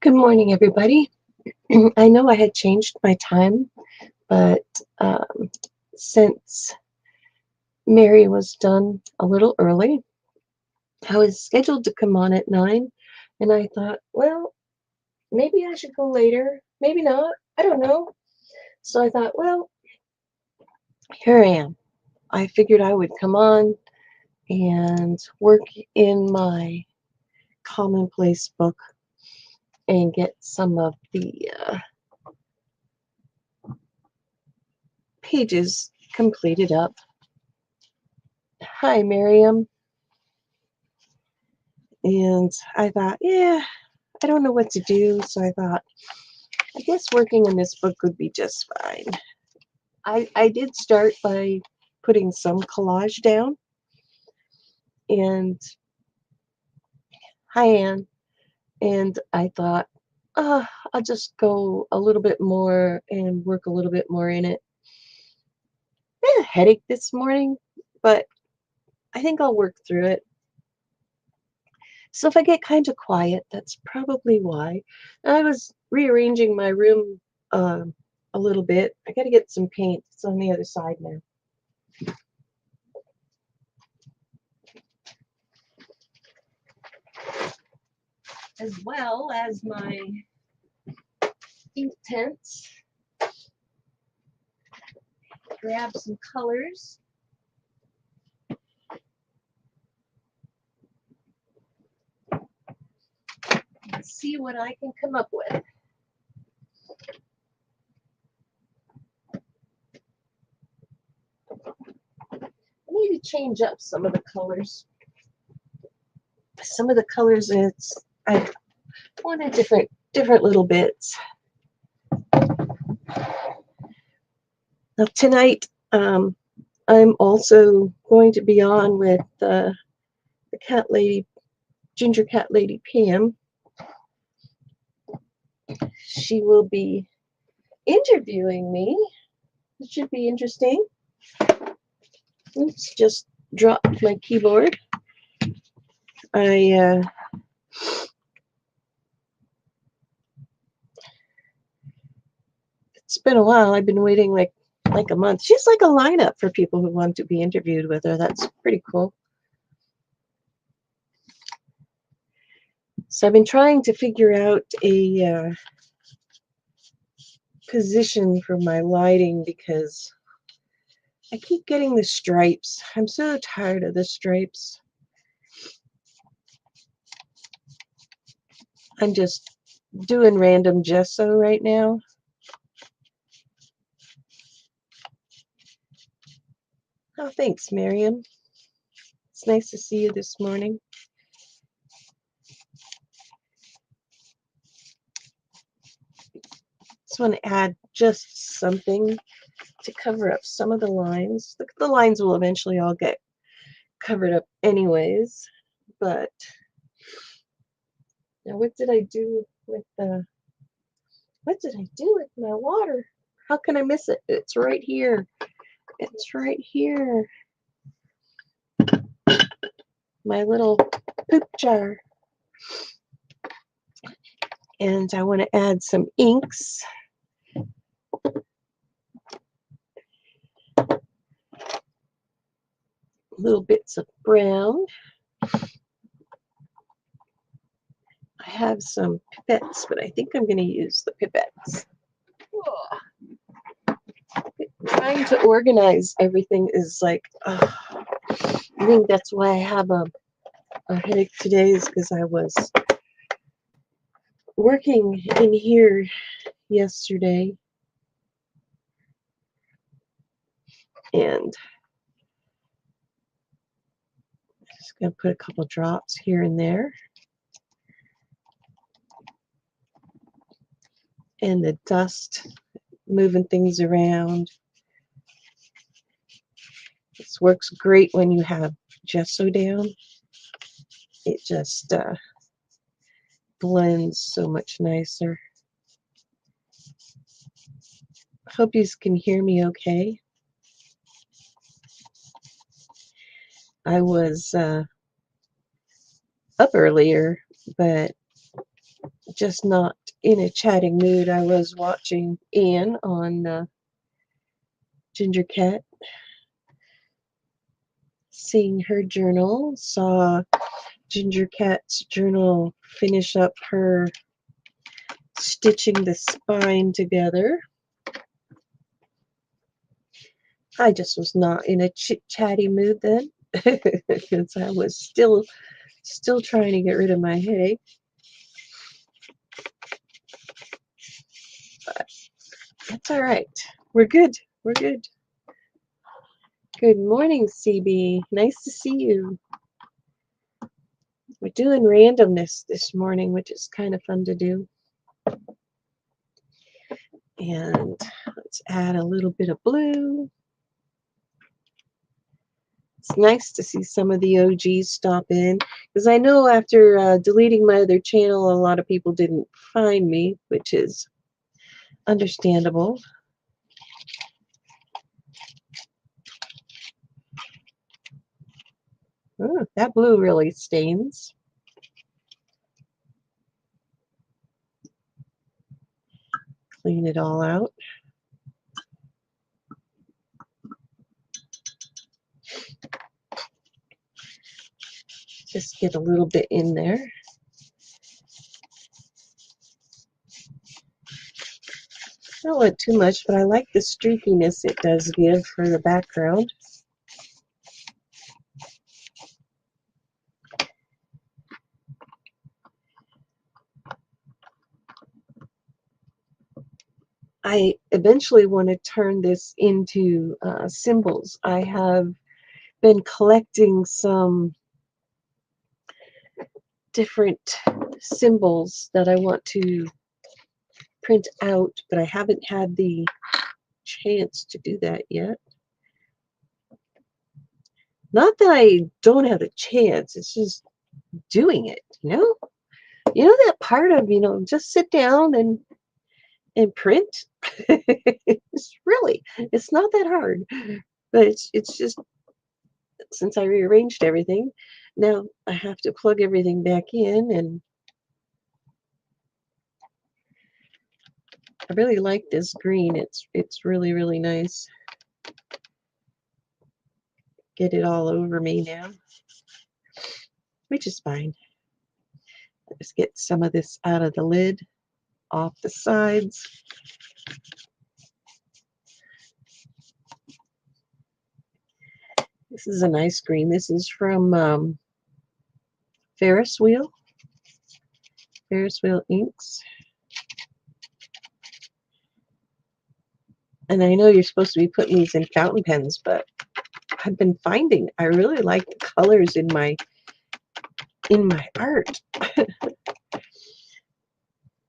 Good morning, everybody. I know I had changed my time, but um, since Mary was done a little early, I was scheduled to come on at 9, and I thought, well, maybe I should go later. Maybe not. I don't know. So I thought, well, here I am. I figured I would come on and work in my commonplace book and get some of the pages completed up. Hi, Miriam. And I thought, yeah, I don't know what to do. So I thought, I guess working on this book would be just fine. I did start by putting some collage down. And hi, Anne. And I thought, I'll just go a little bit more and work a little bit more in it. I had a headache this morning, but I think I'll work through it. So if I get kind of quiet, that's probably why. I was rearranging my room a little bit. I got to get some paint. It's on the other side now. As well as my ink tents. Grab some colors. And see what I can come up with. I need to change up some of the colors. Some of the colors, I wanted different little bits. Now tonight, I'm also going to be on with the cat lady, Ginger Cat Lady Pam. She will be interviewing me. It should be interesting. Oops, just dropped my keyboard. It's been a while. I've been waiting like a month. She's like a lineup for people who want to be interviewed with her. That's pretty cool. So I've been trying to figure out a position for my lighting because I keep getting the stripes. I'm so tired of the stripes. I'm just doing random gesso right now. Oh, thanks, Miriam. It's nice to see you this morning. Just want to add just something to cover up some of the lines. The lines will eventually all get covered up anyways, but now what did I do with my water? How can I miss it? It's right here. It's right here. My little poop jar. And I want to add some inks. Little bits of brown. I have some pipettes, but I think I'm going to use the pipettes. Trying to organize everything is like, I think that's why I have a headache today, is because I was working in here yesterday and I'm just going to put a couple drops here and there. And the dust, moving things around. This works great when you have gesso down. It just blends so much nicer. Hope you can hear me okay. I was up earlier, but just not in a chatting mood. I was watching Anne on Ginger Cat, seeing her journal, saw Ginger Cat's journal finish up her stitching the spine together. I just was not in a chit-chatty mood then, because I was still trying to get rid of my headache. But that's all right. We're good. We're good. Good morning, CB. Nice to see you. We're doing randomness this morning, which is kind of fun to do. And let's add a little bit of blue. It's nice to see some of the OGs stop in, because I know after deleting my other channel, a lot of people didn't find me, which is understandable. Oh, that blue really stains. Clean it all out. Just get a little bit in there. I don't want too much, but I like the streakiness it does give for the background. I eventually want to turn this into symbols. I have been collecting some different symbols that I want to print out, but I haven't had the chance to do that yet. Not that I don't have the chance, it's just doing it, you know? You know that part of, just sit down and print? It's not that hard. But it's just, since I rearranged everything, now I have to plug everything back in, and I really like this green. It's really, really nice. Get it all over me now, which is fine. Just get some of this out of the lid, off the sides. This is a nice green. This is from Ferris Wheel Inks. And I know you're supposed to be putting these in fountain pens, but I've been finding I really like the colors in my art.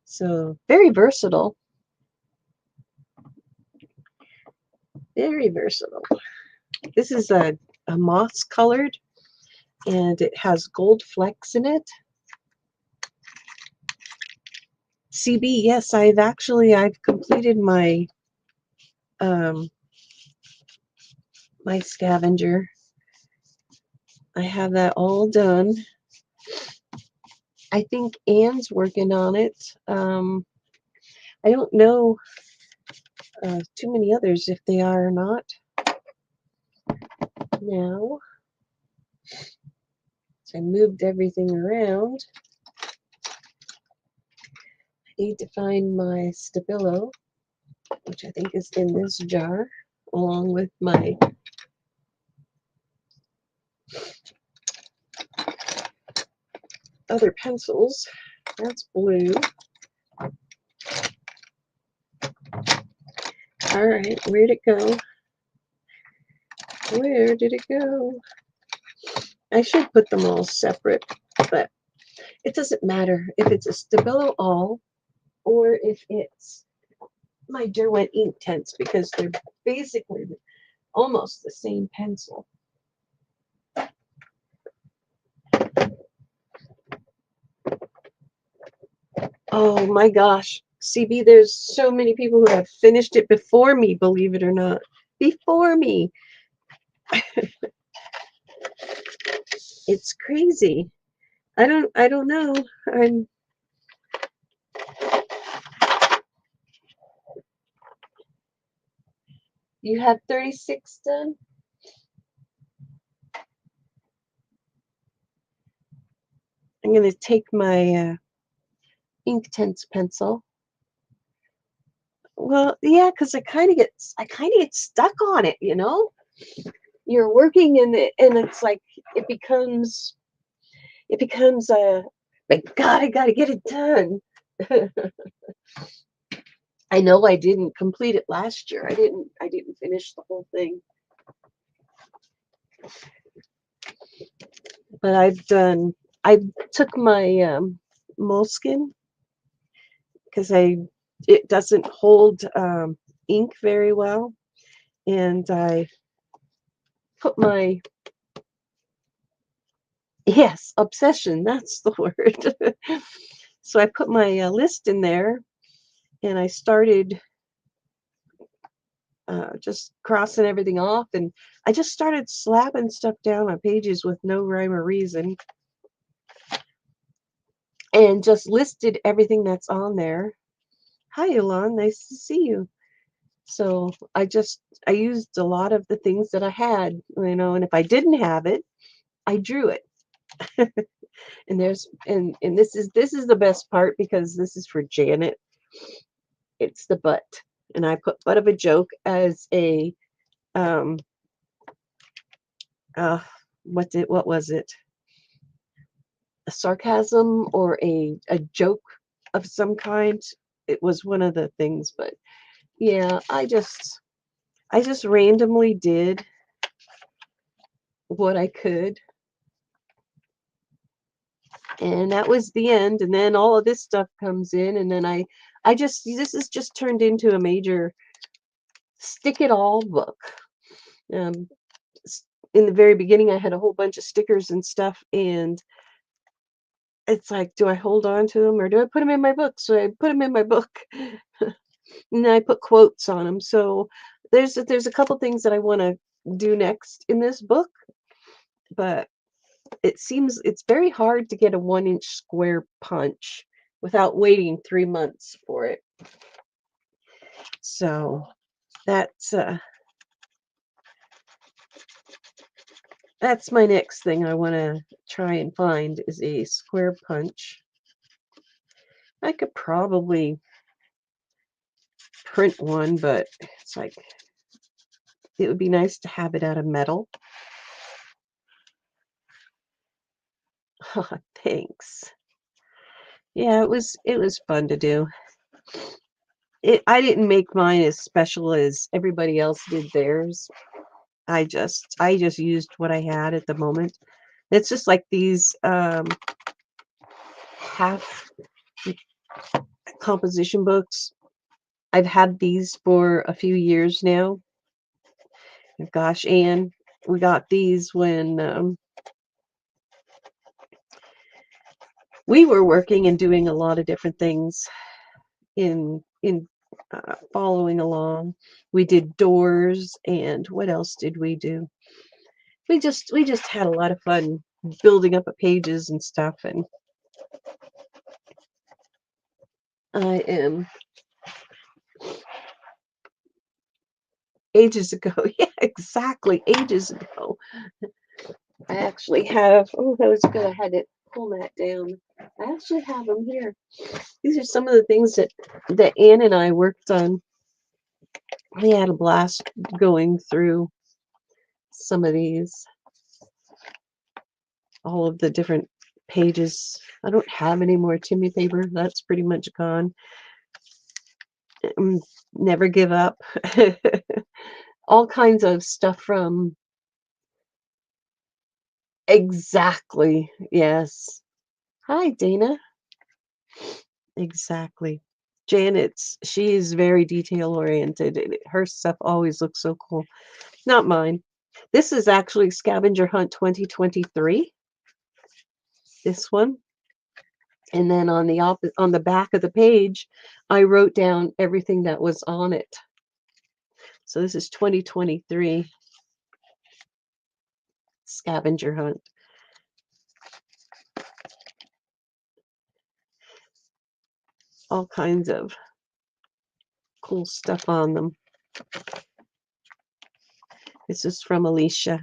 So very versatile. Very versatile. This is a moss colored, and it has gold flecks in it. CB, yes, I've completed my my scavenger. I have that all done. I think Anne's working on it. I don't know too many others if they are or not. Now, so I moved everything around. I need to find my Stabilo, which I think is in this jar, along with my other pencils. That's blue. All right, where'd it go? Where did it go? I should put them all separate, but it doesn't matter if it's a Stabilo all or if it's my Derwent Inktense, because they're basically almost the same pencil. Oh my gosh, CB, there's so many people who have finished it before me, believe it or not. Before me. It's crazy. I don't know. You have 36 done? I'm going to take my Inktense pencil. Well, yeah, because I kind of get stuck on it, you know? You're working in it, and it's like it becomes a like God, I gotta get it done. I know I didn't complete it last year. I didn't finish the whole thing. But I took my moleskin because I it doesn't hold ink very well, and I put my yes, obsession, that's the word. So I put my list in there, and I started just crossing everything off, and I just started slapping stuff down on pages with no rhyme or reason, and just listed everything that's on there. Hi, Elon, nice to see you. So I used a lot of the things that I had, and if I didn't have it, I drew it. And this is the best part because this is for Janet. It's the butt, and I put butt of a joke as a um uh what was it? A sarcasm or a joke of some kind. It was one of the things, but yeah, I just randomly did what I could, and that was the end. And then all of this stuff comes in, and then I just this has just turned into a major stick it all book. Um, in the very beginning, I had a whole bunch of stickers and stuff, and it's like, do I hold on to them or do I put them in my book? So I put them in my book, and I put quotes on them. So there's a couple things that I want to do next in this book, but it seems it's very hard to get a 1-inch square punch without waiting 3 months for it. So that's uh, that's my next thing I want to try and find is a square punch. I could probably print one, but it's like it would be nice to have it out of metal. Thanks. Yeah, it was fun to do. I didn't make mine as special as everybody else did theirs. I just used what I had at the moment. It's just like these half composition books. I've had these for a few years now. Gosh, Anne, we got these when we were working and doing a lot of different things in following along. We did doors, and what else did we do? We just had a lot of fun building up the pages and stuff. And I am ages ago. Yeah, exactly, ages ago. I actually have. Oh, that was good. I had to pull that down. I actually have them here. These are some of the things that Anne and I worked on. We had a blast going through some of these, all of the different pages. I don't have any more Timmy paper. That's pretty much gone. Never give up. All kinds of stuff from exactly. Yes. Hi, Dana. Exactly. She's very detail oriented. Her stuff always looks so cool. Not mine. This is actually Scavenger Hunt 2023. This one. And then on the back of the page, I wrote down everything that was on it. So this is 2023 Scavenger Hunt. all kinds of cool stuff on them. This is from Alicia.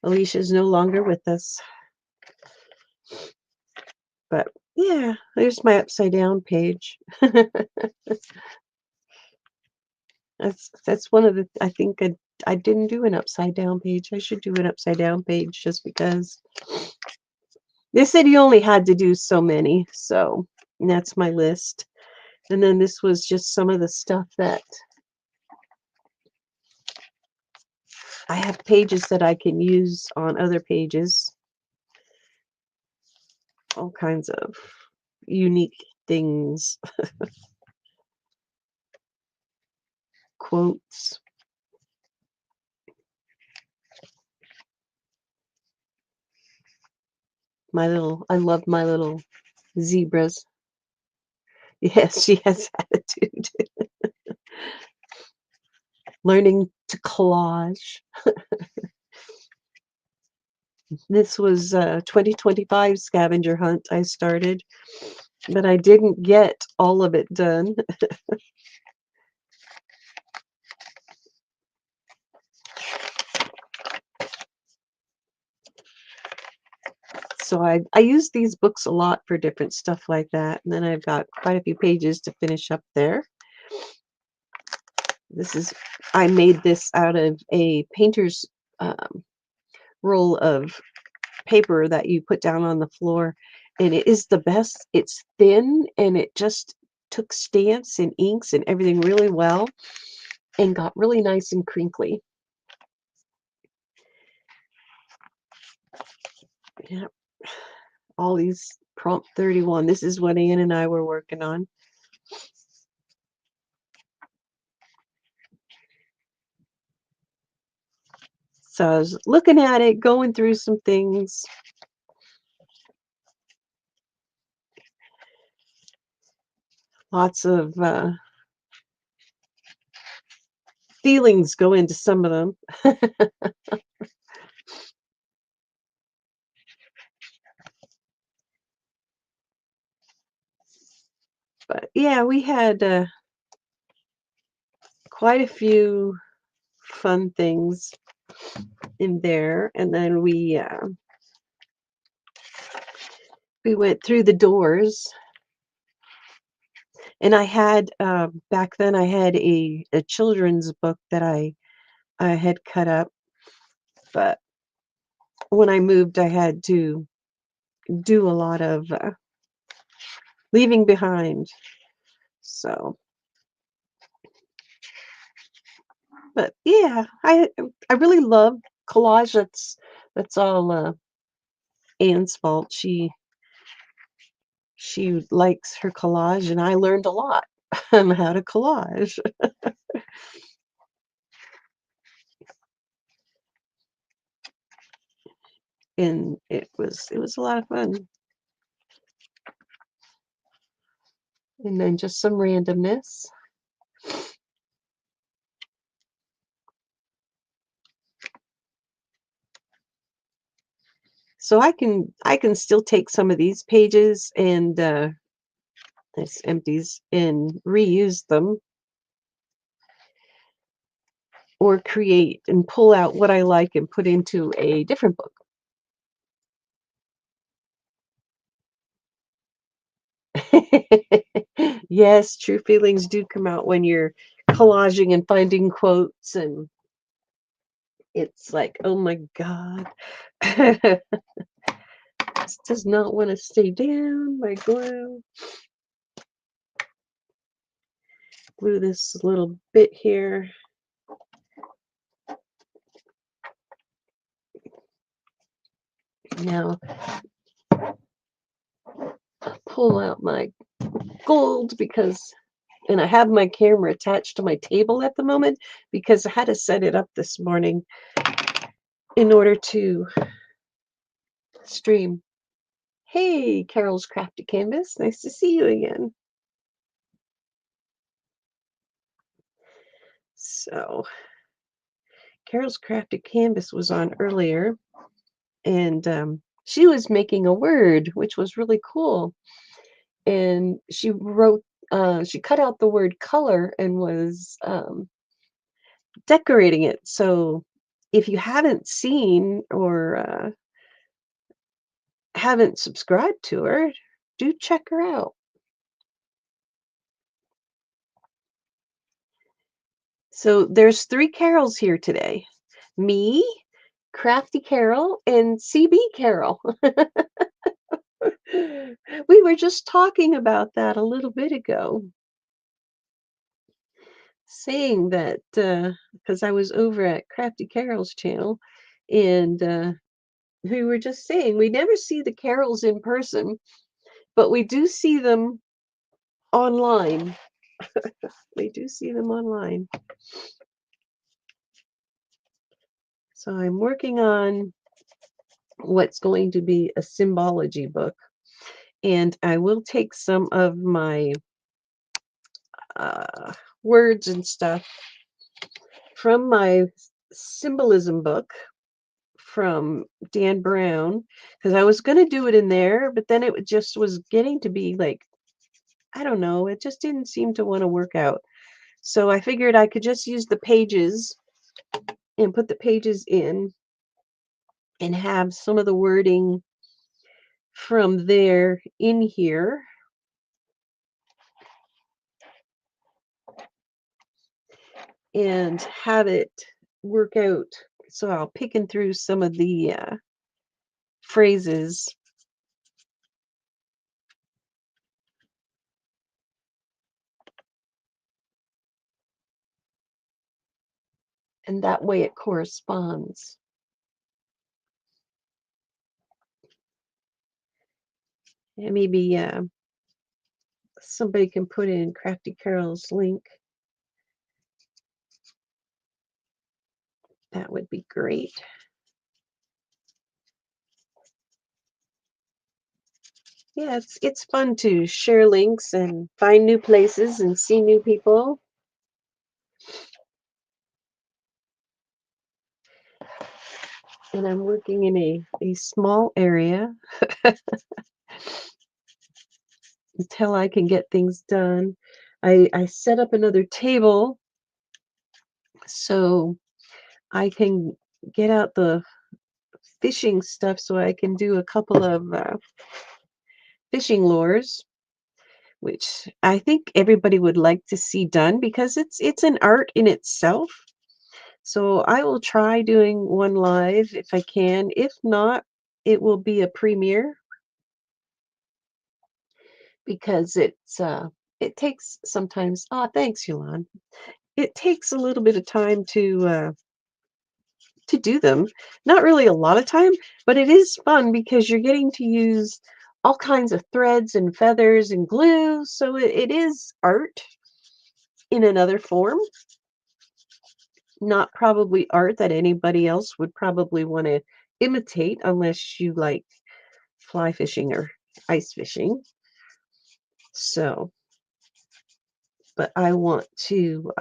Alicia is no longer with us, but yeah, there's my upside down page. That's one of the, I think I didn't do an upside down page. I should do an upside down page just because they said you only had to do so many, so that's my list. And then this was just some of the stuff that I have pages that I can use on other pages. All kinds of unique things. Quotes. I love my little zebras. Yes, she has attitude. Learning to collage. This was a 2025 scavenger hunt I started, but I didn't get all of it done. So I use these books a lot for different stuff like that. And then I've got quite a few pages to finish up there. I made this out of a painter's roll of paper that you put down on the floor. And it is the best. It's thin and it just took stamps and inks and everything really well and got really nice and crinkly. Yeah. All these prompt 31. This is what Ann and I were working on. So I was looking at it, going through some things. Lots of feelings go into some of them. But yeah, we had quite a few fun things in there, and then we went through the doors. And I had back then I had a children's book that I had cut up, but when I moved, I had to do a lot of leaving behind. So, but yeah, I really love collage. That's all Anne's fault. She likes her collage, and I learned a lot on how to collage. And it was a lot of fun. And then just some randomness. So I can still take some of these pages and this empties and reuse them, or create and pull out what I like and put into a different book. Yes, true feelings do come out when you're collaging and finding quotes, and it's like, oh my God. This does not want to stay down. My glue. Glue this little bit here. Now, pull out my gold and I have my camera attached to my table at the moment because I had to set it up this morning in order to stream. Hey, Carol's Crafty Canvas. Nice to see you again. So, Carol's Crafty Canvas was on earlier, and she was making a word, which was really cool. And she wrote she cut out the word color and was decorating it. So if you haven't seen or haven't subscribed to her, do check her out. So there's three Carols here today. Me, Crafty Carol, and CB Carol. We were just talking about that a little bit ago, saying that because I was over at Crafty Carol's channel, and we were just saying we never see the Carols in person, but we do see them online. We do see them online. So I'm working on what's going to be a symbology book, and I will take some of my uh, words and stuff from my symbolism book from Dan Brown, because I was going to do it in there, but then it just was getting to be like, I don't know, it just didn't seem to want to work out. So I figured I could just use the pages and put the pages in and have some of the wording from there in here. And have it work out. So I'll picking through some of the phrases. And that way it corresponds. And maybe somebody can put in Crafty Carol's link. That would be great. Yeah, it's fun to share links and find new places and see new people. And I'm working in a small area until I can get things done. I set up another table so I can get out the fishing stuff so I can do a couple of fishing lures, which I think everybody would like to see done because it's an art in itself. So I will try doing one live if I can. If not, it will be a premiere because it takes sometimes. Oh, thanks, Yulan. It takes a little bit of time to do them. Not really a lot of time, but it is fun because you're getting to use all kinds of threads and feathers and glue. So it is art in another form. Not probably art that anybody else would probably want to imitate unless you like fly fishing or ice fishing. So, but I want to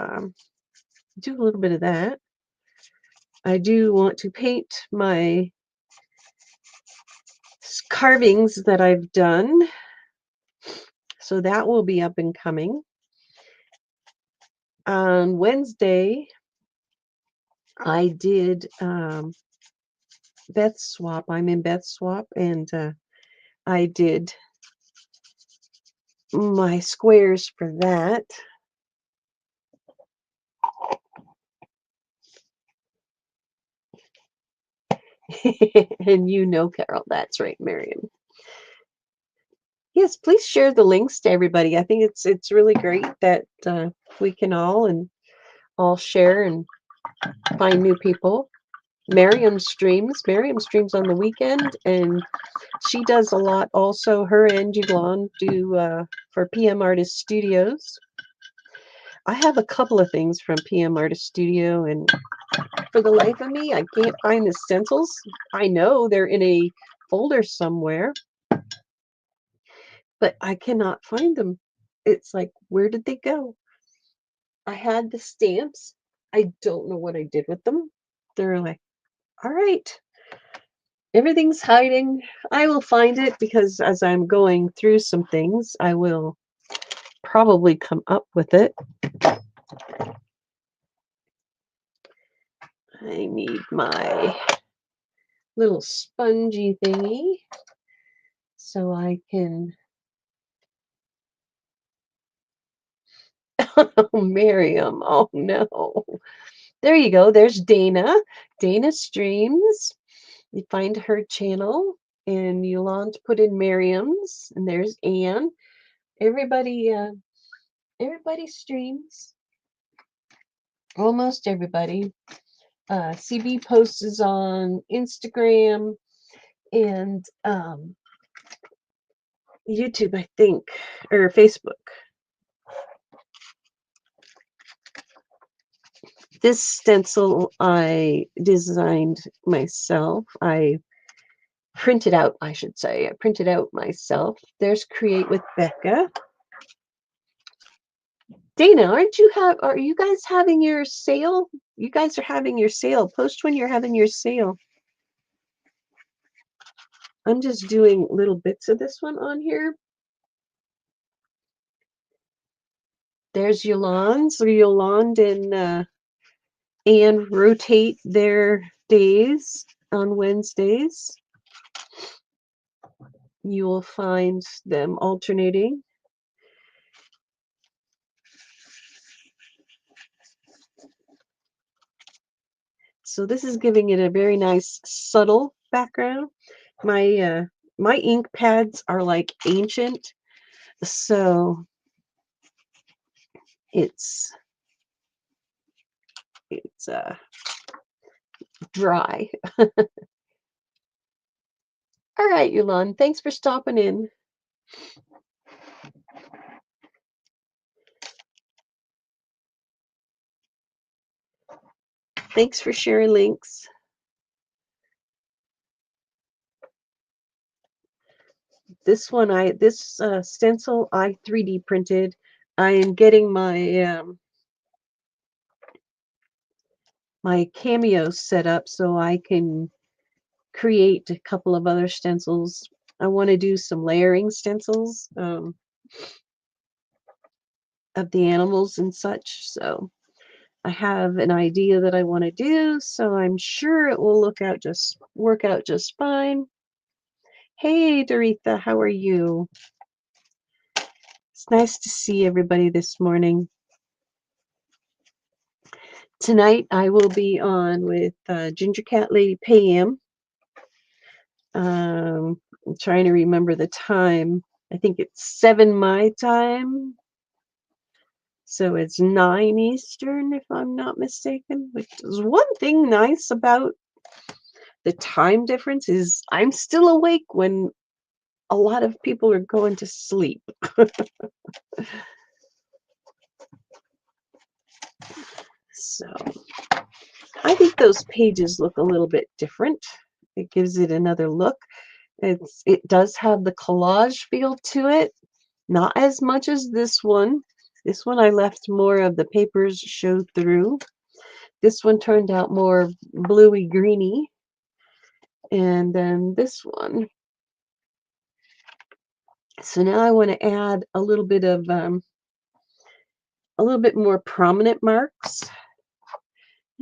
do a little bit of that. I do want to paint my carvings that I've done. So that will be up and coming. On Wednesday, I did Beth Swap. I'm in Beth Swap, and I did my squares for that. And you know, Carol, that's right, Miriam. Yes, please share the links to everybody. I think it's really great that we can all share and find new people. Miriam streams. Miriam streams on the weekend, and she does a lot. Also, her and Julan do for PM Artist Studios. I have a couple of things from PM Artist Studio, and for the life of me, I can't find the stencils. I know they're in a folder somewhere, but I cannot find them. It's like, where did they go? I had the stamps. I don't know what I did with them. They're like, all right, everything's hiding. I will find it because as I'm going through some things, I will probably come up with it. I need my little spongy thingy so I can. Oh, Miriam. Oh, no. There you go. There's Dana. Dana Streams. You find her channel, and Yolande put in Miriam's, and there's Anne. Everybody, everybody streams. Almost everybody. CB posts on Instagram and YouTube, I think, or Facebook. This stencil I designed myself. I printed out, I should say. I printed out myself. There's Create with Becca. Dana, are you guys having your sale? You guys are having your sale. Post when you're having your sale. I'm just doing little bits of this one on here. There's Yolande. So Yolande and Anne rotate their days on Wednesdays. You will find them alternating. So this is giving it a very nice subtle background. My ink pads are like ancient, so it's dry. All right, Yolande, thanks for stopping in. Thanks for sharing links. This one, this stencil I 3D printed. I am getting my my Cameo set up so I can create a couple of other stencils. I want to do some layering stencils of the animals and such. So I have an idea that I want to do, so I'm sure it will work out just fine. Hey, Doretha, how are you? It's nice to see everybody this morning. Tonight I will be on with Ginger Cat Lady Pam. I'm trying to remember the time. I think it's 7 my time. So it's 9 Eastern, if I'm not mistaken. Which is one thing nice about the time difference is I'm still awake when a lot of people are going to sleep. So I think those pages look a little bit different. It gives it another look. It does have the collage feel to it, not as much as this one. This one I left more of the papers show through. This one turned out more bluey greeny. And then this one. So now I want to add a little bit more prominent marks.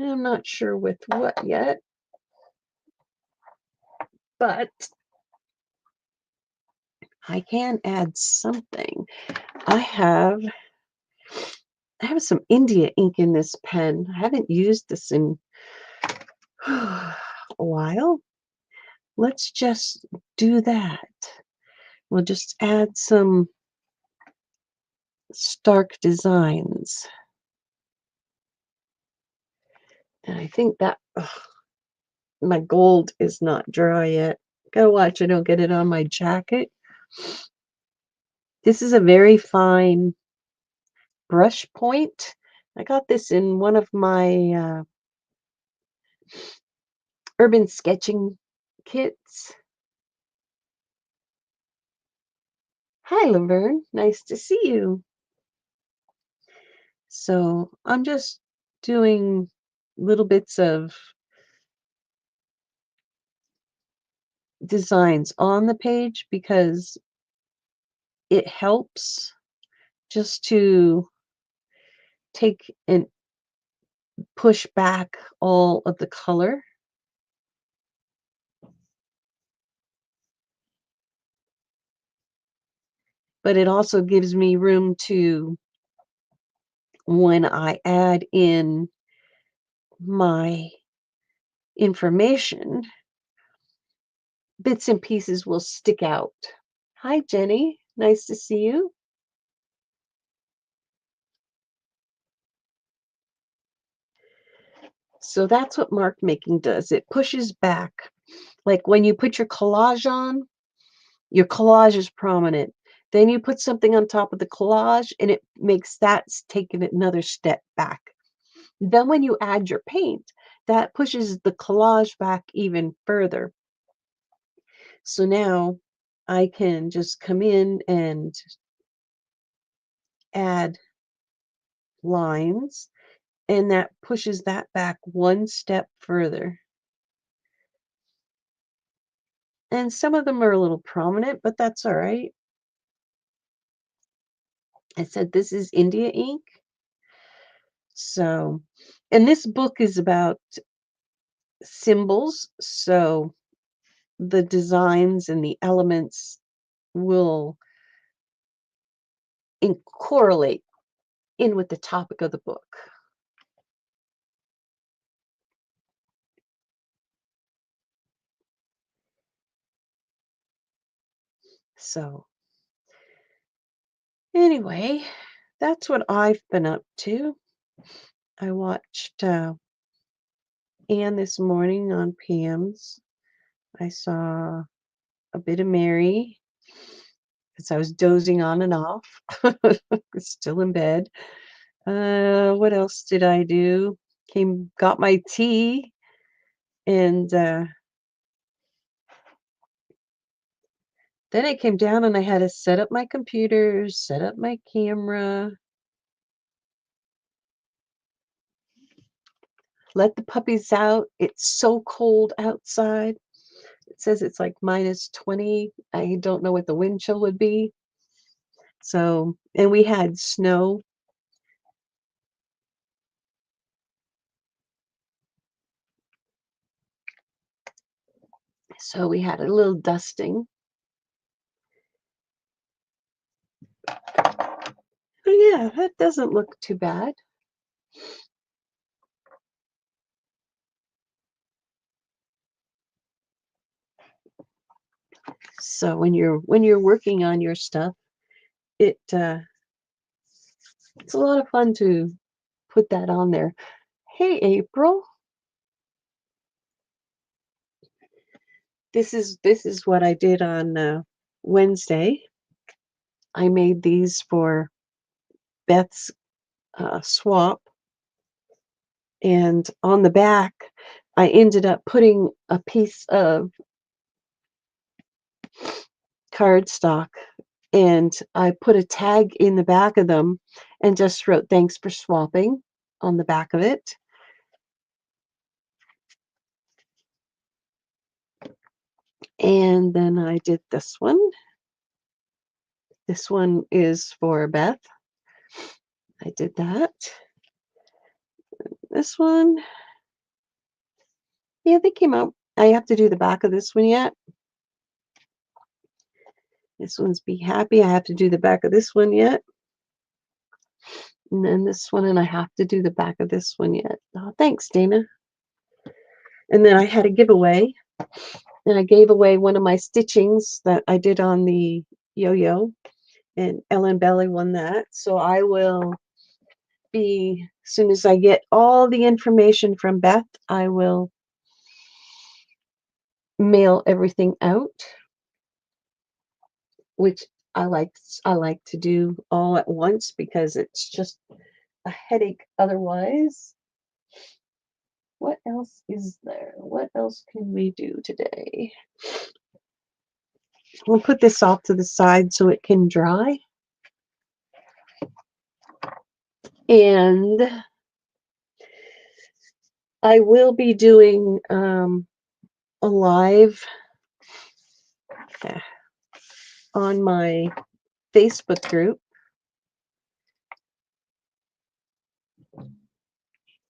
I'm not sure with what yet, but I can add something. I have some India ink in this pen. I haven't used this in a while. Let's just do that. We'll just add some Stark Designs. And I think that my gold is not dry yet. Gotta watch I don't get it on my jacket. This is a very fine brush point. I got this in one of my urban sketching kits. Hi, Laverne. Nice to see you. So I'm just doing little bits of designs on the page because it helps just to take and push back all of the color. But it also gives me room to, when I add in my information, bits and pieces will stick out. Hi, Jenny. Nice to see you. So that's what mark making does. It pushes back. Like when you put your collage on, your collage is prominent. Then you put something on top of the collage and it makes that take it another step back. Then when you add your paint, that pushes the collage back even further. So now I can just come in and add lines, and that pushes that back one step further. And some of them are a little prominent, but that's all right. I said this is India ink. So, and this book is about symbols. So the designs and the elements will correlate in with the topic of the book. So anyway, that's what I've been up to. I watched Anne this morning on Pam's. I saw a bit of Mary because I was dozing on and off. Still in bed. What else did I do? Got my tea, and then I came down and I had to set up my computer, set up my camera, let the puppies out. It's so cold outside. It says it's like -20. I don't know what the wind chill would be. So, and we had snow. So we had a little dusting. But yeah, that doesn't look too bad. So when you're working on your stuff, it's a lot of fun to put that on there. Hey, April. This is what I did on Wednesday. I made these for Beth's swap, and on the back, I ended up putting a piece of cardstock, and I put a tag in the back of them and just wrote "Thanks for swapping" on the back of it. And then I did this one. This one is for Beth. I did that. This one, yeah, they came out. I have to do the back of this one yet. This one's Be Happy. I have to do the back of this one yet. And then this one, and I have to do the back of this one yet. Oh, thanks, Dana. And then I had a giveaway. And I gave away one of my stitchings that I did on the yo-yo. And Ellen Belly won that. So I will be, as soon as I get all the information from Beth, I will mail everything out, which I like to do all at once because it's just a headache otherwise. What else is there? What else can we do today? We'll put this off to the side so it can dry. And I will be doing a live on my Facebook group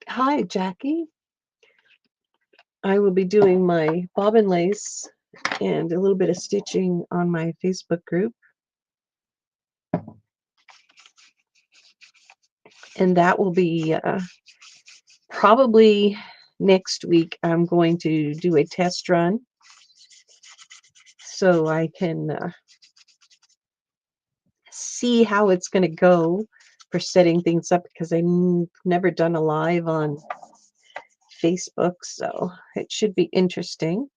Hi, Jackie. I will be doing my bobbin lace and a little bit of stitching on my Facebook group. And that will be probably next week. I'm going to do a test run so I can see how it's going to go for setting things up, because I've never done a live on Facebook, so it should be interesting.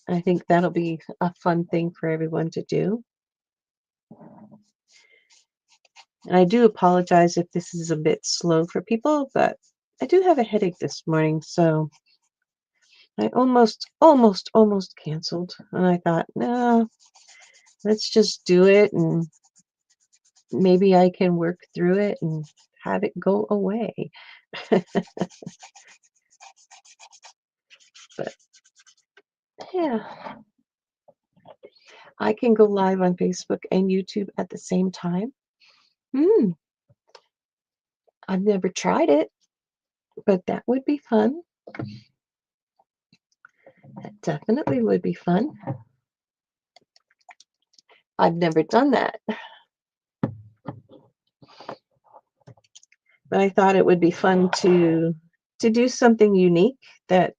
I think that'll be a fun thing for everyone to do. And I do apologize if this is a bit slow for people, but I do have a headache this morning, so I almost canceled. And I thought, no, let's just do it, and maybe I can work through it and have it go away. But yeah, I can go live on Facebook and YouTube at the same time. I've never tried it, but that would be fun. That definitely would be fun. I've never done that, but I thought it would be fun to do something unique that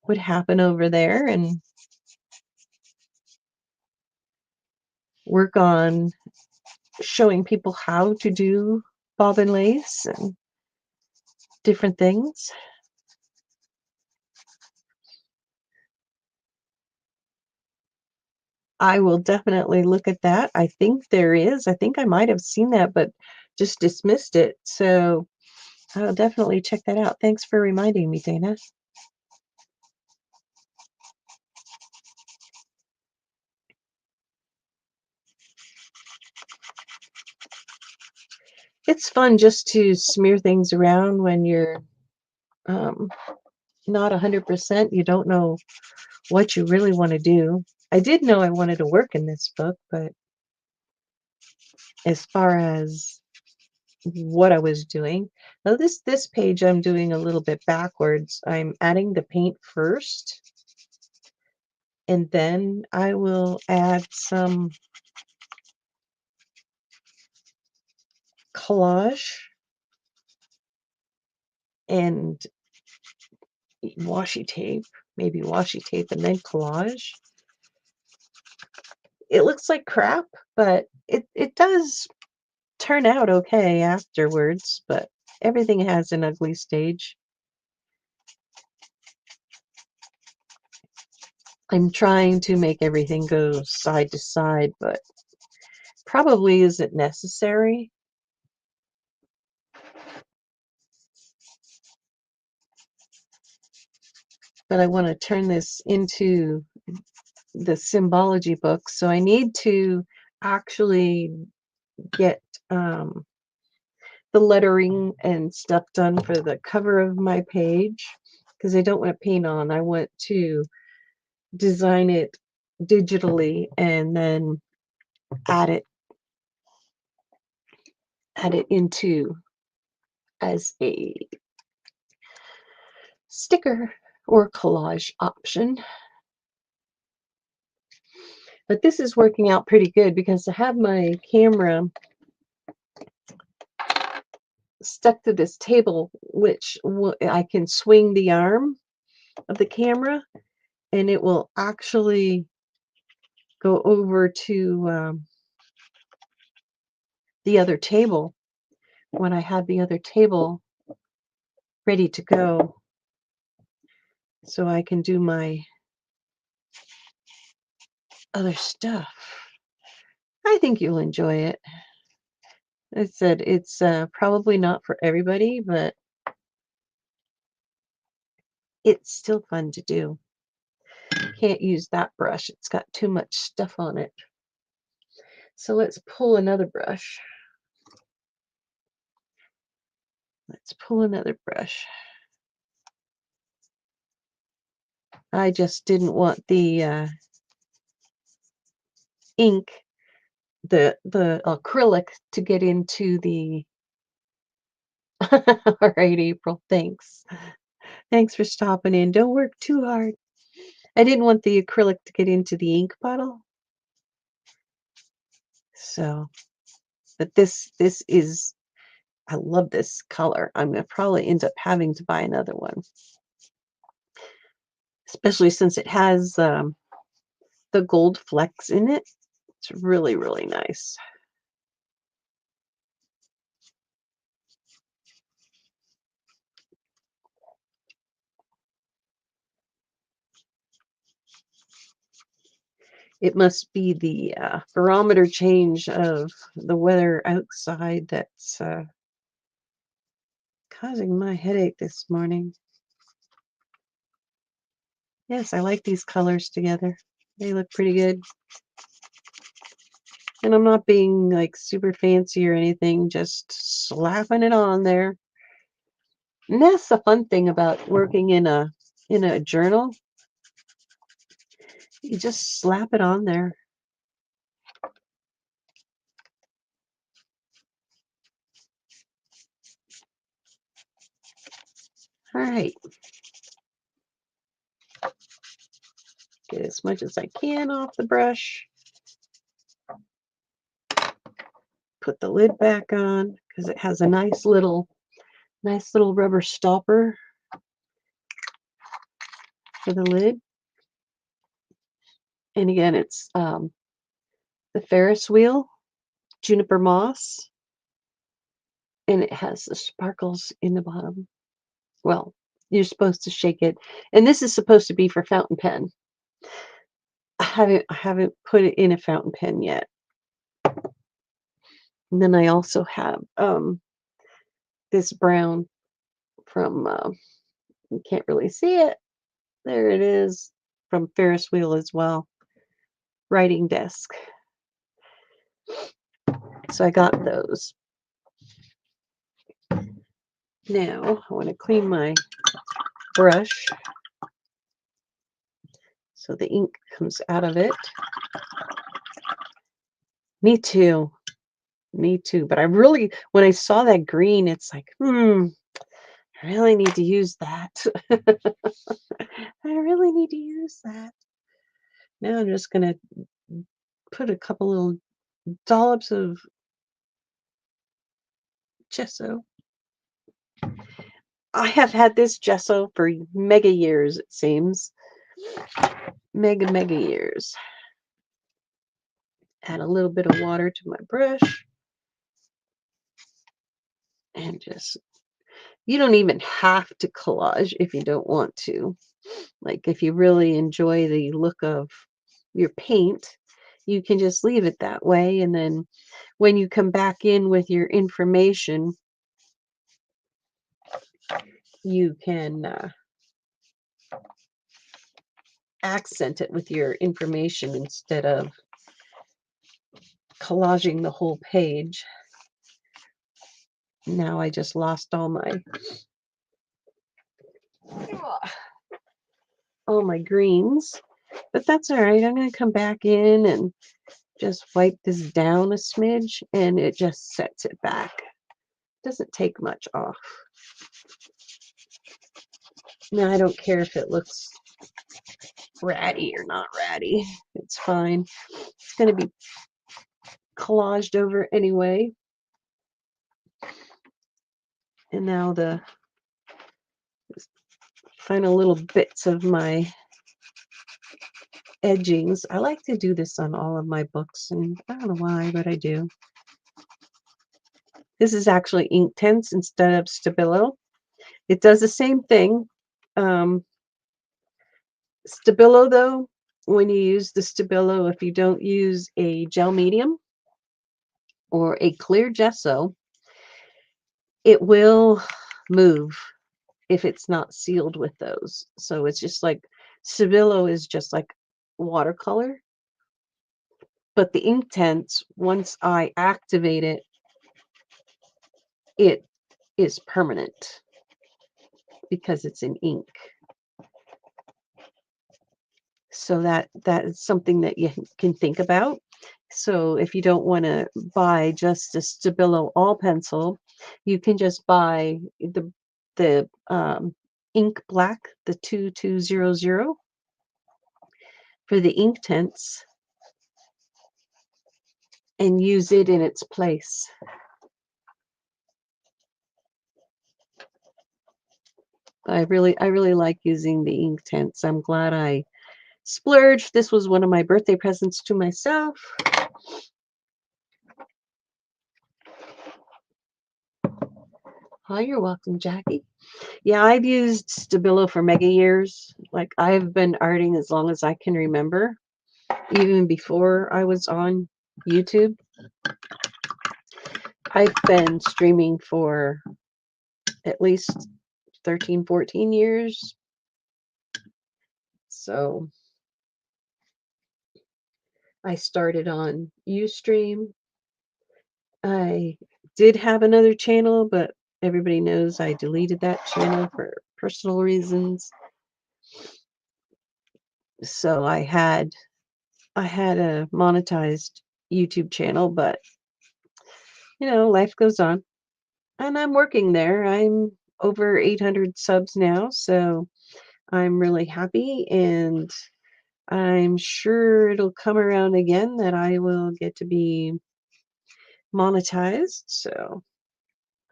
would happen over there, and work on showing people how to do bobbin lace and different things. I will definitely look at that. I think there is. I think I might have seen that, but just dismissed it. So I'll definitely check that out. Thanks for reminding me, Dana. It's fun just to smear things around when you're um, not 100%. You don't know what you really want to do. I did know I wanted to work in this book, but as far as what I was doing, now this page I'm doing a little bit backwards. I'm adding the paint first, and then I will add some collage and washi tape, maybe washi tape and then collage. It looks like crap, but it does turn out okay afterwards, but everything has an ugly stage. I'm trying to make everything go side to side, but probably isn't necessary. But I want to turn this into the symbology book, so I need to actually get the lettering and stuff done for the cover of my page, because I don't want to paint on. I want to design it digitally and then add it into as a sticker or collage option. But this is working out pretty good because I have my camera stuck to this table, which I can swing the arm of the camera, and it will actually go over to the other table when I have the other table ready to go, so I can do my other stuff. I think you'll enjoy it. I said it's probably not for everybody, but it's still fun to do. Can't use that brush. It's got too much stuff on it. So let's pull another brush. Let's pull another brush. I just didn't want the ink, the acrylic, to get into the All right, April. Thanks. Thanks for stopping in. Don't work too hard. I didn't want the acrylic to get into the ink bottle. So, but this is I love this color. I'm gonna probably end up having to buy another one, especially since it has the gold flecks in it. It's really, really nice. It must be the barometer change of the weather outside that's causing my headache this morning. Yes, I like these colors together. They look pretty good. And I'm not being like super fancy or anything, just slapping it on there. And that's the fun thing about working in a journal. You just slap it on there. All right. Get as much as I can off the brush. Put the lid back on because it has a nice little rubber stopper for the lid. And again, it's the Ferris wheel, juniper moss, and it has the sparkles in the bottom. Well, you're supposed to shake it, and this is supposed to be for fountain pen. I haven't put it in a fountain pen yet. And then I also have this brown from you can't really see it. There it is from Ferris wheel as well. Writing desk. So I got those. Now I want to clean my brush so the ink comes out of it. Me too. Me too. But I really, when I saw that green, it's like, I really need to use that. I really need to use that. Now I'm just going to put a couple little dollops of gesso. I have had this gesso for mega years, it seems. Mega years. Add a little bit of water to my brush. And just, you don't even have to collage if you don't want to. Like if you really enjoy the look of your paint, you can just leave it that way. And then when you come back in with your information, you can accent it with your information instead of collaging the whole page. Now I just lost all my greens, but that's all right. I'm going to come back in and just wipe this down a smidge, and it just sets it back. Doesn't take much off. Now I don't care if it looks ratty or not ratty. It's fine. It's going to be collaged over anyway. And now the final little bits of my edgings. I like to do this on all of my books, and I don't know why, but I do. This is actually Inktense instead of Stabilo. It does the same thing. Stabilo, though, when you use the Stabilo, if you don't use a gel medium or a clear gesso, it will move if it's not sealed with those. So it's just like Stabilo is just like watercolor. But the Inktense, once I activate it, it is permanent because it's in ink. So that is something that you can think about, So if you don't want to buy just a Stabilo all pencil, you can just buy the ink black, the 2200 for the ink tints, and use it in its place. I really like using the ink tints. I'm glad I splurged. This was one of my birthday presents to myself. Oh, you're welcome, Jackie. Yeah, I've used Stabilo for mega years. Like, I've been arting as long as I can remember, even before I was on YouTube. I've been streaming for at least 13, 14 years. So I started on Ustream. I did have another channel, but everybody knows I deleted that channel for personal reasons. So I had a monetized YouTube channel, but life goes on. And I'm working there. I'm over 800 subs now, so I'm really happy, and I'm sure it'll come around again that I will get to be monetized. So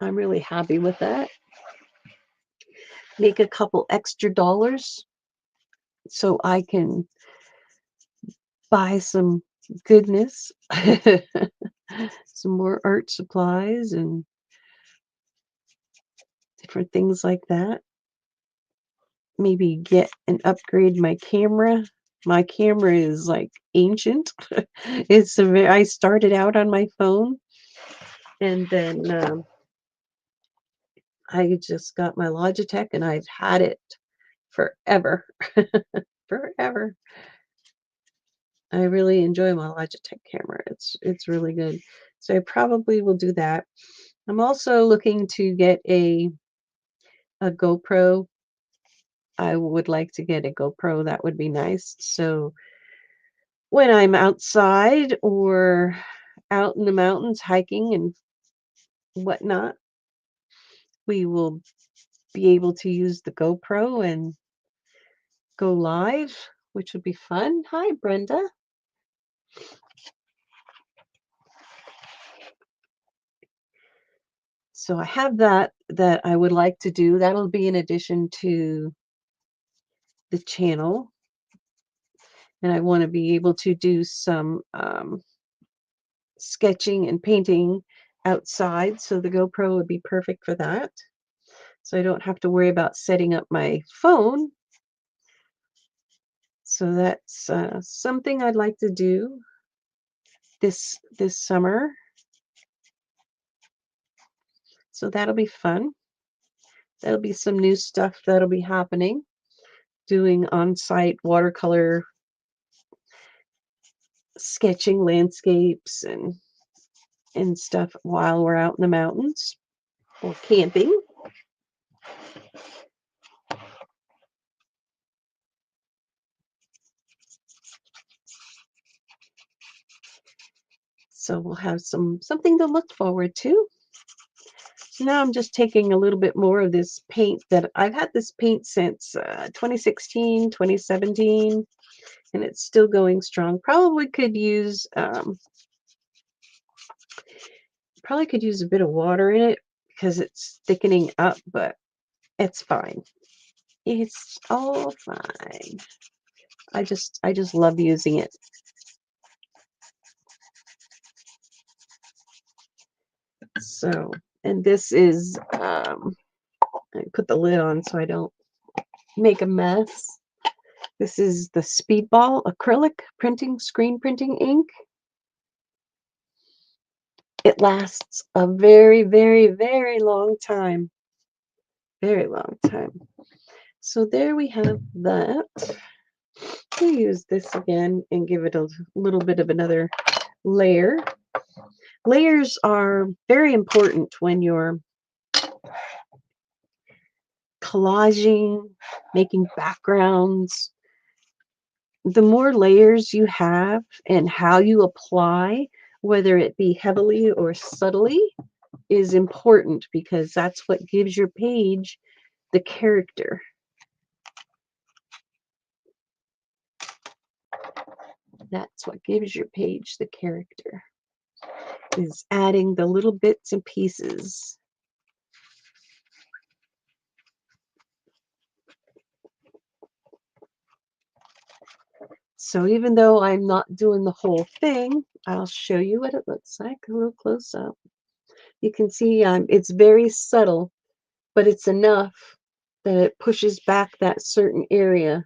I'm really happy with that. Make a couple extra dollars so I can buy some goodness, some more art supplies and different things like that. Maybe get and upgrade my camera. My camera is like ancient. I started out on my phone, and then I just got my Logitech, and I've had it forever. Forever. I really enjoy my Logitech camera. It's really good. So I probably will do that. I'm also looking to get a GoPro. I would like to get a GoPro. That would be nice. So when I'm outside or out in the mountains hiking and whatnot, we will be able to use the GoPro and go live, which would be fun. Hi, Brenda. So I have that I would like to do. That'll be in addition to the channel. And I want to be able to do some sketching and painting outside. So the GoPro would be perfect for that. So I don't have to worry about setting up my phone. So that's something I'd like to do this summer. So that'll be fun. That'll be some new stuff that'll be happening. Doing on-site watercolor sketching landscapes and stuff while we're out in the mountains or camping. So we'll have something to look forward to. So now I'm just taking a little bit more of this paint that I've had this paint since 2016, 2017, and it's still going strong. Probably could use a bit of water in it because it's thickening up, but it's fine. It's all fine. I just love using it. So, and this is I put the lid on so I don't make a mess. This is the Speedball acrylic screen printing ink. It lasts a very, very, very long time. Very long time. So there we have that. We'll use this again and give it a little bit of another layer. Layers are very important when you're collaging, making backgrounds, the more layers you have and how you apply, whether it be heavily or subtly, is important, because that's what gives your page the character. That's what gives your page the character, is adding the little bits and pieces. So even though I'm not doing the whole thing, I'll show you what it looks like a little close up. You can see it's very subtle, but it's enough that it pushes back that certain area.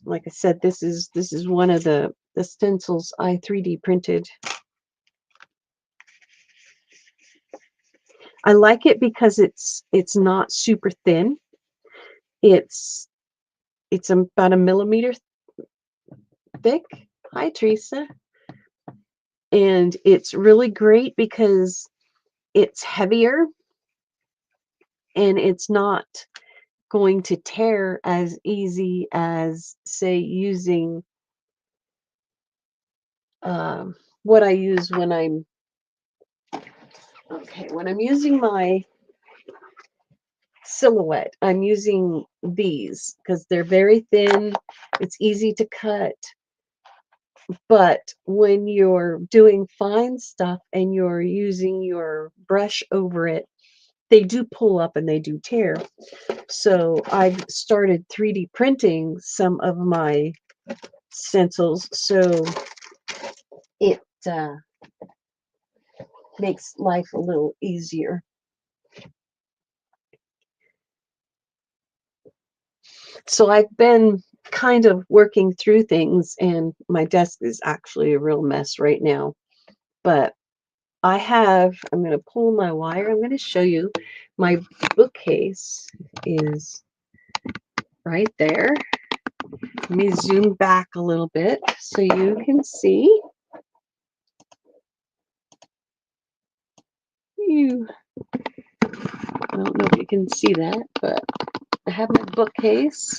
Like I said, this is one of the stencils I 3D printed. I like it because it's not super thin. It's about a millimeter thick. Hi, Teresa. And it's really great because it's heavier and it's not going to tear as easy as, say, using what I use when I'm using my Silhouette. I'm using these because they're very thin. It's easy to cut. But when you're doing fine stuff and you're using your brush over it, they do pull up and they do tear. So I've started 3D printing some of my stencils, so it makes life a little easier. So I've been kind of working through things, and my desk is actually a real mess right now. But I'm going to pull my wire. I'm going to show you my bookcase is right there. Let me zoom back a little bit so you can see. I don't know if you can see that, but I have my bookcase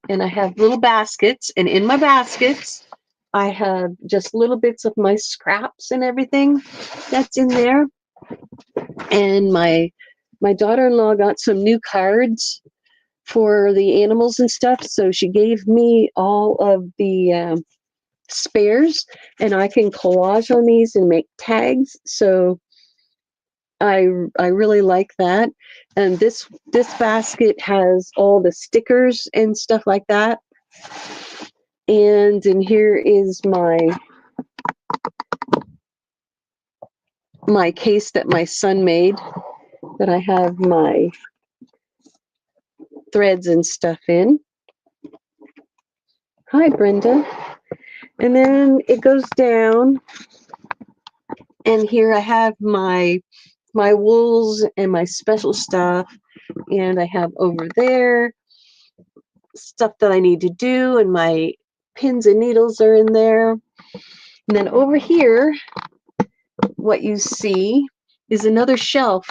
and I have little baskets, and in my baskets I have just little bits of my scraps and everything that's in there. And my daughter-in-law got some new cards for the animals and stuff, so she gave me all of the spares, and I can collage on these and make tags. So I really like that. And this basket has all the stickers and stuff like that. And in here is my case that my son made, that I have my threads and stuff in. Hi, Brenda. And then it goes down, and here I have my wools and my special stuff, and I have over there stuff that I need to do, and my pins and needles are in there. And then over here, what you see is another shelf,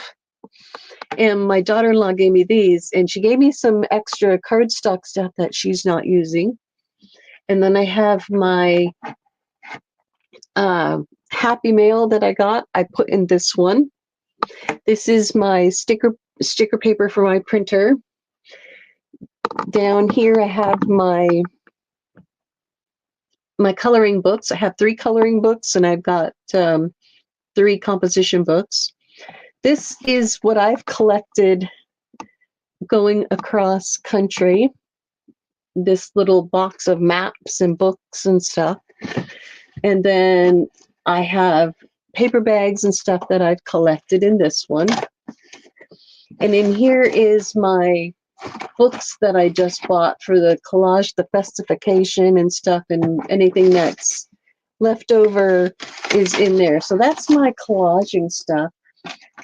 and my daughter-in-law gave me these, and she gave me some extra cardstock stuff that she's not using. And then I have my Happy Mail that I got. I put in this one. This is my sticker paper for my printer. Down here I have my coloring books. I have 3 coloring books, and I've got 3 composition books. This is what I've collected going across country. This little box of maps and books and stuff. And then I have paper bags and stuff that I've collected in this one. And in here is my books that I just bought for the collage, the festification and stuff, and anything that's left over is in there. So that's my collaging stuff.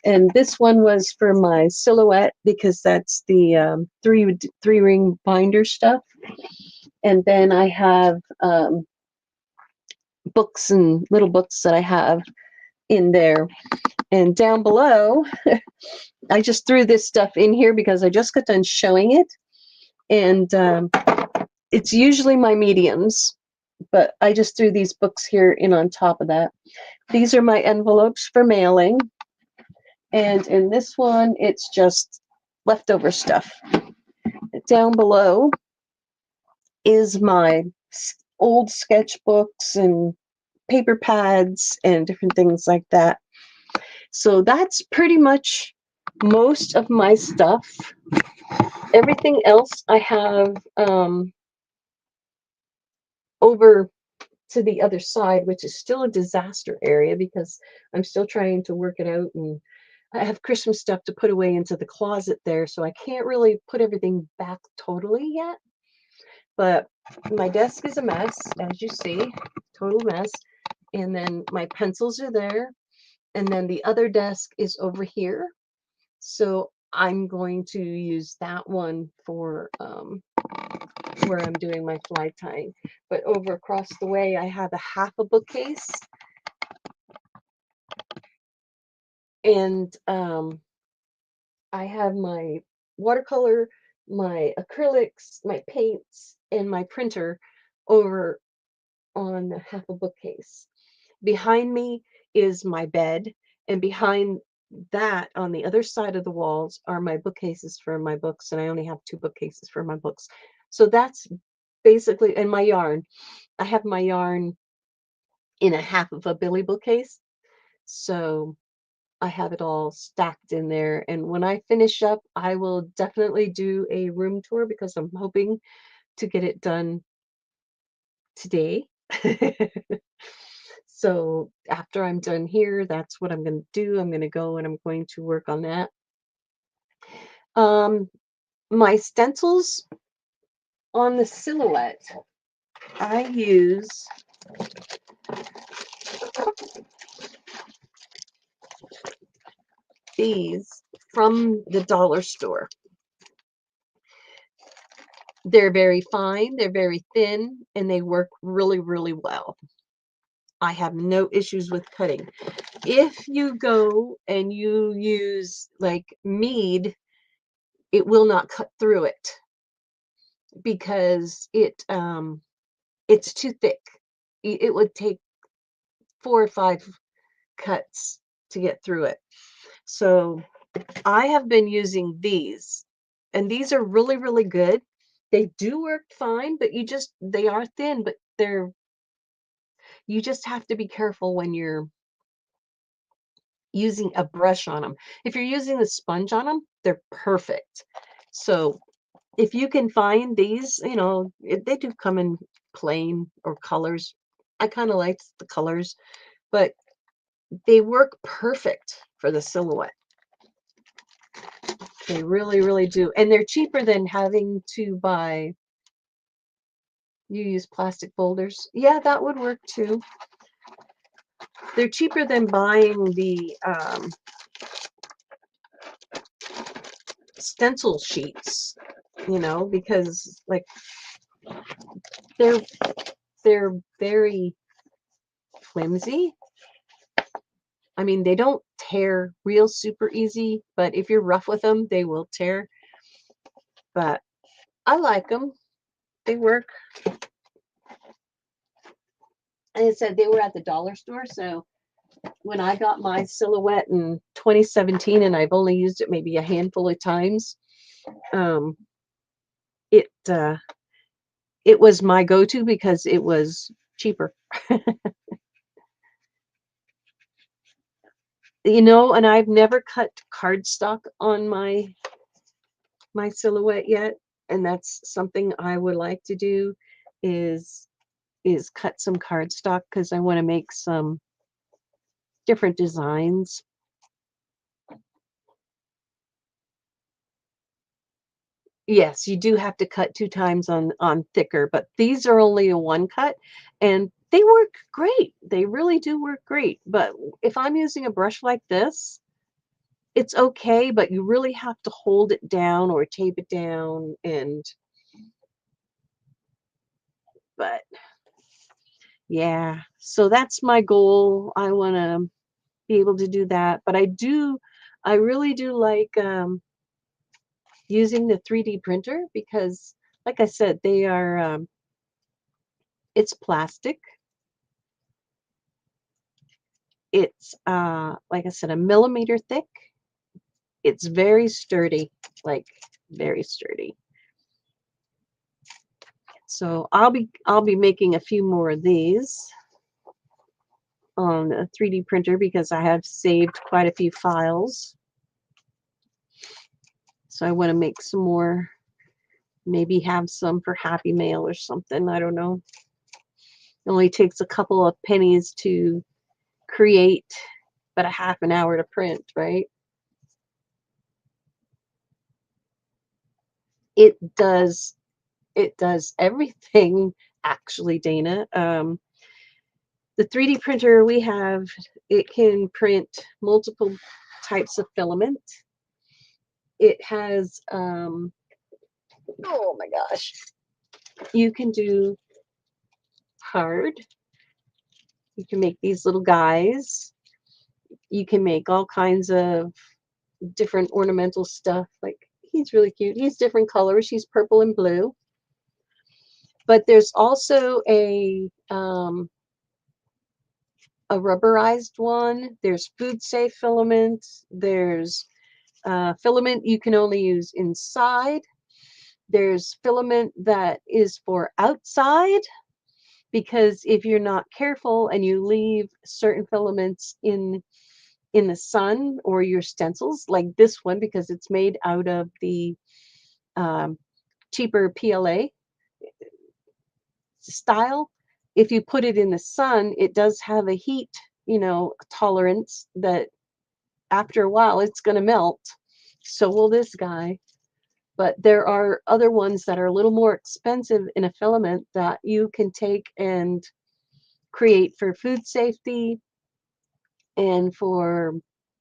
And this one was for my Silhouette, because that's the three ring binder stuff. And then I have books and little books that I have in there. And down below, I just threw this stuff in here because I just got done showing it. And it's usually my mediums, but I just threw these books here in on top of that. These are my envelopes for mailing. And in this one, it's just leftover stuff. Down below is my old sketchbooks and paper pads and different things like that. So that's pretty much most of my stuff. Everything else I have over to the other side, which is still a disaster area because I'm still trying to work it out, and I have Christmas stuff to put away into the closet there, so I can't really put everything back totally yet. But my desk is a mess, as you see, total mess. And then my pencils are there, and then the other desk is over here. So I'm going to use that one for where I'm doing my fly tying. But over across the way, I have a half a bookcase. And I have my watercolor, my acrylics, my paints, and my printer over on the half a bookcase. Behind me is my bed, and behind that, on the other side of the walls, are my bookcases for my books, and I only have 2 bookcases for my books. So that's basically, and my yarn. I have my yarn in a half of a Billy bookcase. So I have it all stacked in there. And when I finish up, I will definitely do a room tour because I'm hoping to get it done today. So after I'm done here, that's what I'm going to do. I'm going to go and I'm going to work on that. My stencils on the silhouette, I use these from the dollar store. They're very fine, they're very thin, and they work really, really well. I have no issues with cutting. If you go and you use like mead, it will not cut through it because it's too thick. It would take 4 or 5 cuts to get through it. So I have been using these, and these are really, really good. They do work fine, but they are thin, but you just have to be careful when you're using a brush on them. If you're using a sponge on them, they're perfect. So if you can find these, they do come in plain or colors. I kind of like the colors, but they work perfect for the silhouette. They really, really do. And they're cheaper than having to buy. You use plastic folders. Yeah, that would work too. They're cheaper than buying the stencil sheets, because like they're very flimsy. I mean, they don't tear real super easy, but if you're rough with them, they will tear. But I like them. They work. And I said they were at the dollar store, so when I got my silhouette in 2017, and I've only used it maybe a handful of times, it it was my go-to because it was cheaper. And I've never cut cardstock on my silhouette yet, and that's something I would like to do is cut some cardstock because I want to make some different designs. Yes, you do have to cut 2 times on thicker, but these are only a 1 cut, and they work great. They really do work great. But if I'm using a brush like this, it's okay, but you really have to hold it down or tape it down, but yeah, so that's my goal. I want to be able to do that. But I really do like using the 3D printer because, like I said, they are, it's plastic. It's, like I said, a millimeter thick. It's very sturdy, like very sturdy. So I'll be making a few more of these on a 3D printer because I have saved quite a few files. So I want to make some more, maybe have some for Happy Mail or something. I don't know. It only takes a couple of pennies to create, but a half an hour to print, right? It does everything actually, Dana. The 3D printer we have, it can print multiple types of filament. It has, oh my gosh, you can do hard. You can make these little guys. You can make all kinds of different ornamental stuff. Like, he's really cute. He's different colors. He's purple and blue. But there's also a rubberized one. There's food safe filament. There's filament you can only use inside. There's filament that is for outside, because if you're not careful and you leave certain filaments in the sun or your stencils, like this one, because it's made out of the um, cheaper PLA style, if you put it in the sun, it does have a heat, tolerance that after a while it's going to melt. So will this guy. But there are other ones that are a little more expensive in a filament that you can take and create for food safety and for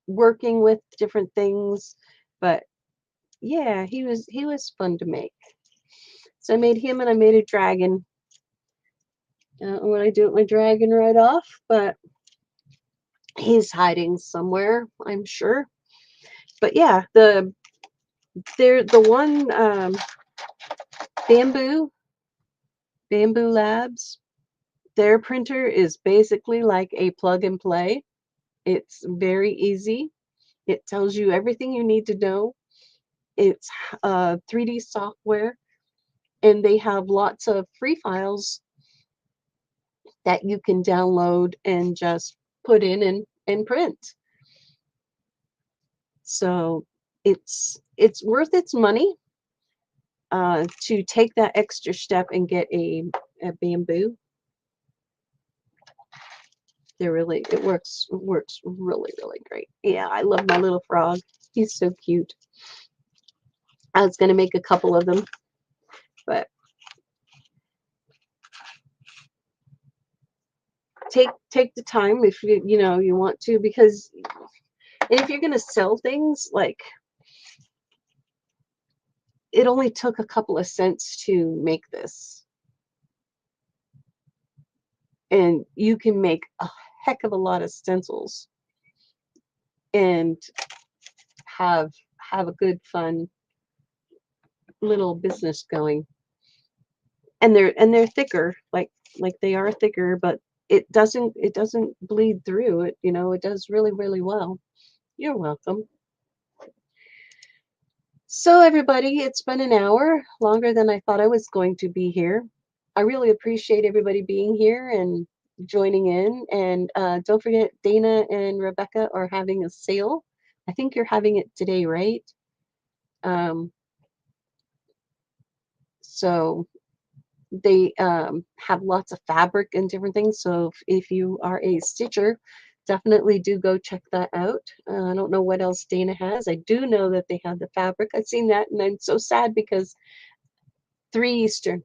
working with different things. But yeah, he was fun to make. So I made him, and I made a dragon. I don't know what I do with my dragon right off, but he's hiding somewhere, I'm sure. But yeah, the one Bamboo Labs, their printer is basically like a plug and play. It's very easy. It tells you everything you need to know. It's 3D software, and they have lots of free files that you can download and just put in and print. So it's worth its money to take that extra step and get a Bamboo. It works really, really great. Yeah, I love my little frog. He's so cute. I was gonna make a couple of them, but take the time if you want to, because if you're gonna sell things, like, it only took a couple of cents to make this, and you can make a heck of a lot of stencils and have a good fun little business going. And they're thicker, like they are thicker, but it doesn't bleed through it. It does really, really well. You're welcome. So everybody, it's been an hour longer than I thought I was going to be here. I really appreciate everybody being here and joining in. And don't forget, Dana and Rebecca are having a sale. I think you're having it today, right? Um, so they have lots of fabric and different things. So if you are a stitcher, definitely do go check that out. I don't know what else Dana has. I do know that they have the fabric. I've seen that, and I'm so sad because 3 Eastern.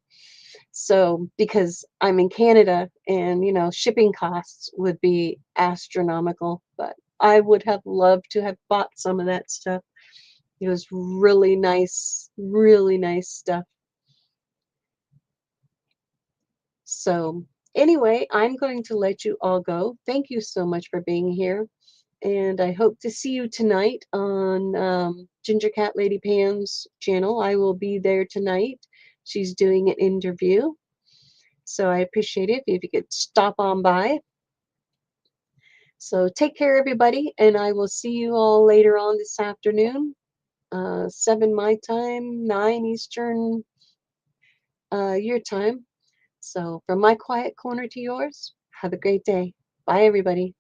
So because I'm in Canada, and shipping costs would be astronomical, but I would have loved to have bought some of that stuff. It was really nice stuff. So anyway, I'm going to let you all go. Thank you so much for being here. And I hope to see you tonight on Ginger Cat Lady Pam's channel. I will be there tonight. She's doing an interview. So I appreciate it if you could stop on by. So take care, everybody, and I will see you all later on this afternoon. 7 my time, 9 Eastern your time. So from my quiet corner to yours, have a great day. Bye, everybody.